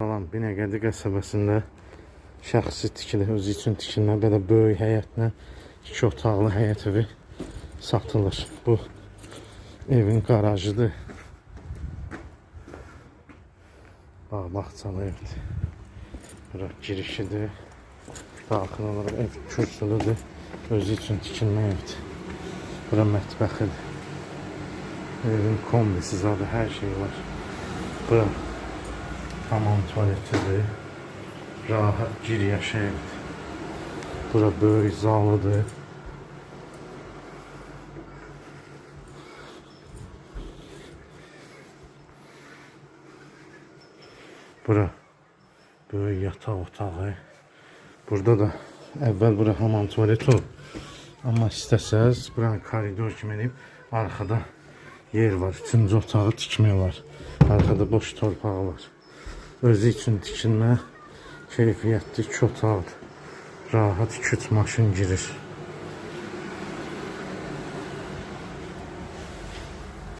Salam, Binəqədi qəsəbəsində şəxsi tikili, özü üçün tikilmə belə böyük həyətlə 2 otaqlı həyət evi satılır. Bu evin qarajıdır. Bağ-bağçalı evdir. Bura girişidir. Daxil olaraq ev kürsülüdür. Özü üçün tikilmə evdir. Bura mətbəxidir. Evin kombisi zaten hər şey var. Bura hamam tuvaletidir. Rahat gir yaşa evdir. Bura böyük zalıdır. Bura böyük yataq otağı. Burada da əvvəl bura hamam tuvaleti olub. Amma istəsəz buranın koridor kimi edib arxada yer var. 3-cü otağı tikmək var. Arxada boş torpağı var. Özü üçün tikilmə keyfiyyətli 2 otaqdır. Rahat 2-3 maşın girir.